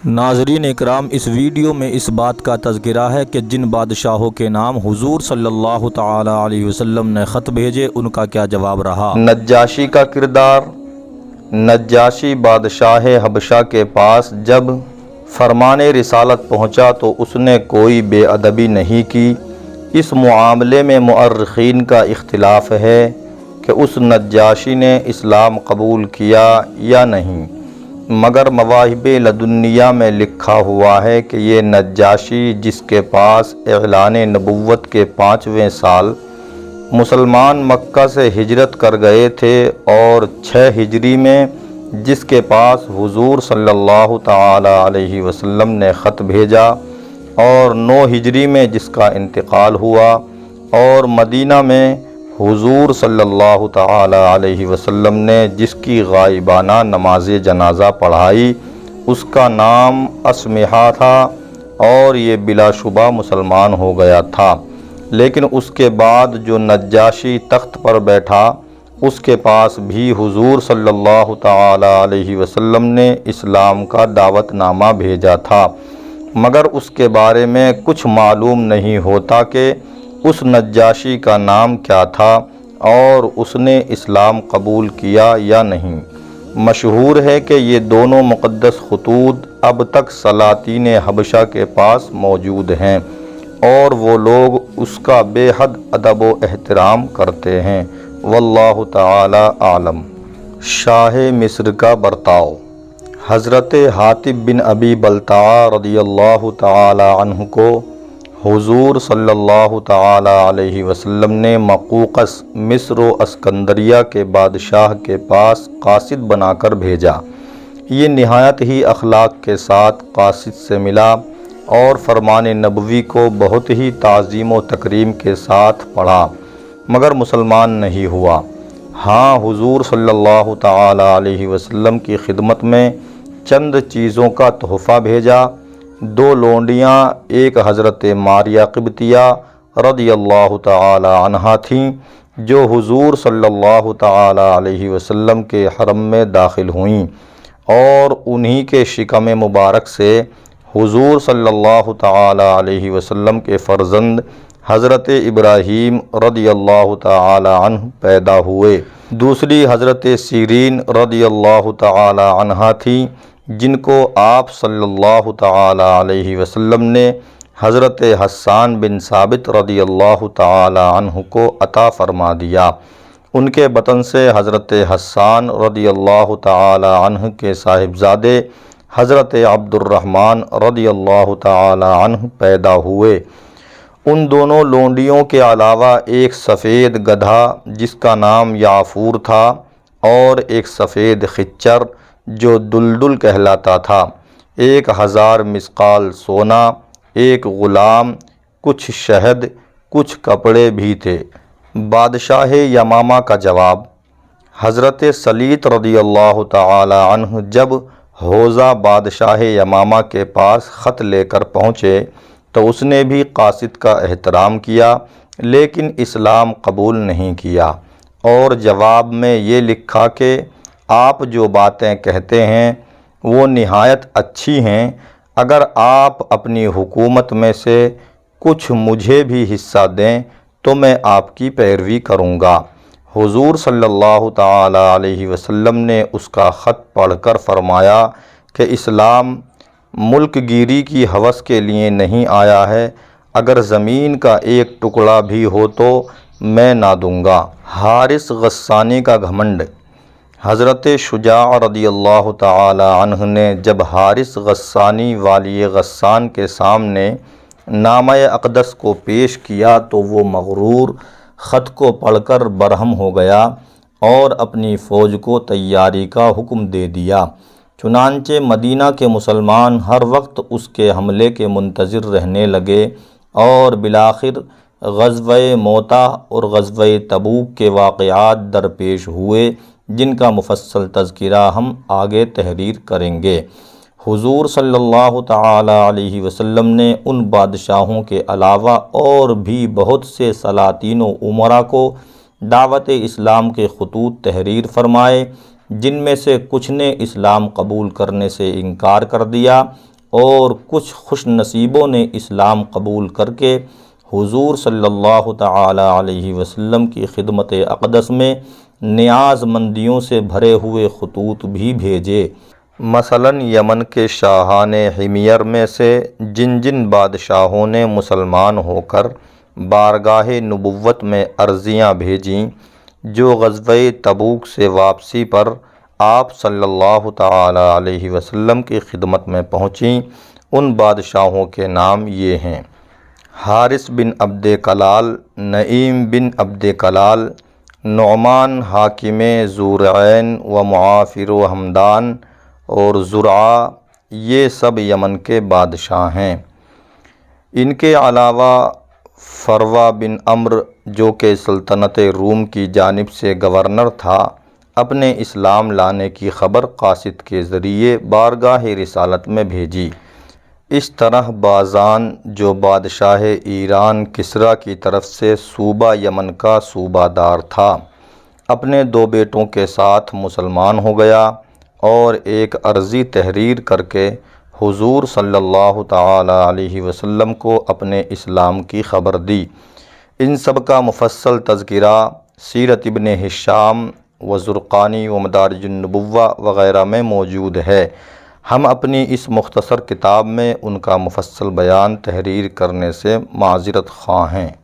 ناظرین اکرام، اس ویڈیو میں اس بات کا تذکرہ ہے کہ جن بادشاہوں کے نام حضور صلی اللہ تعالی علیہ وسلم نے خط بھیجے ان کا کیا جواب رہا۔ نجاشی کا کردار۔ نجاشی بادشاہ حبشہ کے پاس جب فرمان رسالت پہنچا تو اس نے کوئی بے ادبی نہیں کی۔ اس معاملے میں مؤرخین کا اختلاف ہے کہ اس نجاشی نے اسلام قبول کیا یا نہیں، مگر مواہب لدنیہ میں لکھا ہوا ہے کہ یہ نجاشی جس کے پاس اعلان نبوت کے 5ویں سال مسلمان مکہ سے ہجرت کر گئے تھے، اور 6 ہجری میں جس کے پاس حضور صلی اللہ تعالی علیہ وسلم نے خط بھیجا، اور 9 ہجری میں جس کا انتقال ہوا، اور مدینہ میں حضور صلی اللہ تعالی علیہ وسلم نے جس کی غائبانہ نماز جنازہ پڑھائی، اس کا نام اسمحہ تھا، اور یہ بلا شبہ مسلمان ہو گیا تھا۔ لیکن اس کے بعد جو نجاشی تخت پر بیٹھا، اس کے پاس بھی حضور صلی اللہ تعالی علیہ وسلم نے اسلام کا دعوت نامہ بھیجا تھا، مگر اس کے بارے میں کچھ معلوم نہیں ہوتا کہ اس نجاشی کا نام کیا تھا اور اس نے اسلام قبول کیا یا نہیں۔ مشہور ہے کہ یہ دونوں مقدس خطوط اب تک سلاطین حبشہ کے پاس موجود ہیں، اور وہ لوگ اس کا بے حد ادب و احترام کرتے ہیں۔ واللہ تعالی عالم۔ شاہ مصر کا برتاؤ۔ حضرت حاتب بن ابی بلتعہ رضی اللہ تعالی عنہ کو حضور صلی اللہ تعالی علیہ وسلم نے مقوقس مصر و اسکندریہ کے بادشاہ کے پاس قاصد بنا کر بھیجا۔ یہ نہایت ہی اخلاق کے ساتھ قاصد سے ملا اور فرمان نبوی کو بہت ہی تعظیم و تکریم کے ساتھ پڑھا، مگر مسلمان نہیں ہوا۔ ہاں، حضور صلی اللہ تعالی علیہ وسلم کی خدمت میں چند چیزوں کا تحفہ بھیجا۔ 2 لونڈیاں، ایک حضرت ماریہ قبطیہ رضی اللہ تعالی عنہا تھیں، جو حضور صلی اللہ تعالی علیہ وسلم کے حرم میں داخل ہوئیں، اور انہی کے شکم مبارک سے حضور صلی اللہ تعالی علیہ وسلم کے فرزند حضرت ابراہیم رضی اللہ تعالی عنہ پیدا ہوئے۔ دوسری حضرت سیرین رضی اللہ تعالی عنہا تھیں، جن کو آپ صلی اللہ تعالی علیہ وسلم نے حضرت حسان بن ثابت رضی اللہ تعالی عنہ کو عطا فرما دیا۔ ان کے بطن سے حضرت حسان رضی اللہ تعالی عنہ کے صاحبزادے حضرت عبد الرحمن رضی اللہ تعالی عنہ پیدا ہوئے۔ ان دونوں لونڈیوں کے علاوہ ایک سفید گدھا جس کا نام یعفور تھا، اور ایک سفید خچر جو دلدل کہلاتا تھا، 1000 مثقال سونا، ایک غلام، کچھ شہد، کچھ کپڑے بھی تھے۔ بادشاہ یمامہ کا جواب۔ حضرت سلیط رضی اللہ تعالی عنہ جب ہوزہ بادشاہ یمامہ کے پاس خط لے کر پہنچے تو اس نے بھی قاصد کا احترام کیا، لیکن اسلام قبول نہیں کیا، اور جواب میں یہ لکھا کہ آپ جو باتیں کہتے ہیں وہ نہایت اچھی ہیں، اگر آپ اپنی حکومت میں سے کچھ مجھے بھی حصہ دیں تو میں آپ کی پیروی کروں گا۔ حضور صلی اللہ تعالی علیہ وسلم نے اس کا خط پڑھ کر فرمایا کہ اسلام ملک گیری کی ہوس کے لیے نہیں آیا ہے، اگر زمین کا ایک ٹکڑا بھی ہو تو میں نہ دوں گا۔ حارث غسانی کا گھمنڈ۔ حضرت شجاع رضی اللہ تعالی عنہ نے جب حارث غسانی والی غسان کے سامنے نامہ اقدس کو پیش کیا تو وہ مغرور خط کو پڑھ کر برہم ہو گیا اور اپنی فوج کو تیاری کا حکم دے دیا۔ چنانچہ مدینہ کے مسلمان ہر وقت اس کے حملے کے منتظر رہنے لگے، اور بالآخر غزوہ موتہ اور غزوہ تبوک کے واقعات درپیش ہوئے، جن کا مفصل تذکرہ ہم آگے تحریر کریں گے۔ حضور صلی اللہ تعالی علیہ وسلم نے ان بادشاہوں کے علاوہ اور بھی بہت سے سلاطین و امراء کو دعوت اسلام کے خطوط تحریر فرمائے، جن میں سے کچھ نے اسلام قبول کرنے سے انکار کر دیا اور کچھ خوش نصیبوں نے اسلام قبول کر کے حضور صلی اللہ تعالی علیہ وسلم کی خدمت اقدس میں نیاز مندیوں سے بھرے ہوئے خطوط بھی بھیجے۔ مثلاً یمن کے شاہان حمیر میں سے جن جن بادشاہوں نے مسلمان ہو کر بارگاہ نبوت میں عرضیاں بھیجیں، جو غزوہ تبوک سے واپسی پر آپ صلی اللہ تعالی علیہ وسلم کی خدمت میں پہنچیں، ان بادشاہوں کے نام یہ ہیں: حارث بن عبد کلال، نعیم بن عبد کلال، نعمان حاکم ذوالعین و معافر و ہمدان اور زرعہ، یہ سب یمن کے بادشاہ ہیں۔ ان کے علاوہ فروہ بن عمرو، جو کہ سلطنت روم کی جانب سے گورنر تھا، اپنے اسلام لانے کی خبر قاصد کے ذریعے بارگاہ رسالت میں بھیجی۔ اس طرح باذان، جو بادشاہ ایران کسریٰ کی طرف سے صوبہ یمن کا صوبہ دار تھا، اپنے 2 بیٹوں کے ساتھ مسلمان ہو گیا اور ایک عرضی تحریر کر کے حضور صلی اللہ تعالی علیہ وسلم کو اپنے اسلام کی خبر دی۔ ان سب کا مفصل تذکرہ سیرت ابن ہشام و زرقانی و مدارج النبوہ وغیرہ میں موجود ہے۔ ہم اپنی اس مختصر کتاب میں ان کا مفصل بیان تحریر کرنے سے معذرت خواہ ہیں۔